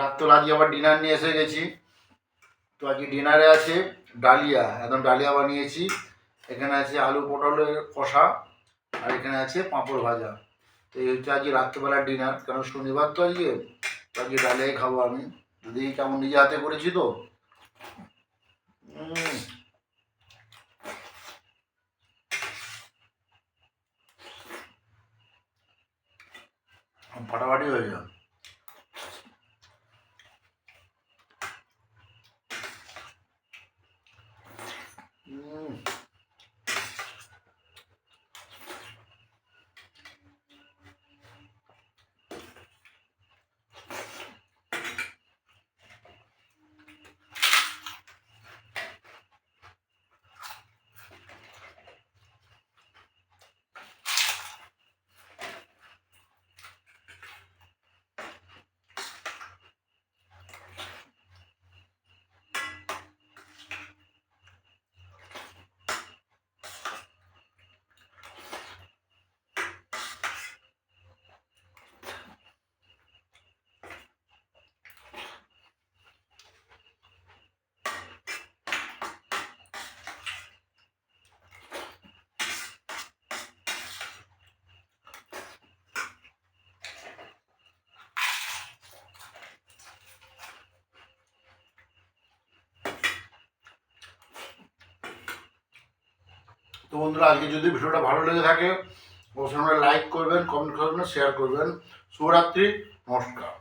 রাত্রে আজকে আবার ডিনার নিয়ে এসে গেছি। তো আজকে ডিনারে আছে ডালিয়া, একদম ডালিয়া বানিয়েছি। এখানে আছে আলু পটলের কষা, আর এখানে আছে পাঁপড় ভাজা। তো এই হচ্ছে আজকে রাত্রেবেলার ডিনার, কারণ শনিবার তো আজকে ডালিয়াই খাবো আমি। যদি কেমন নিজে হাতে করেছি তো। ফাটাফাটি হয়ে যায়। তো বন্ধুরা, আজকে যদি ভিডিওটা ভালো লেগে থাকে অবশ্যই লাইক করবেন, কমেন্ট করবেন, শেয়ার করবেন। শুভরাত্রি, নমস্কার।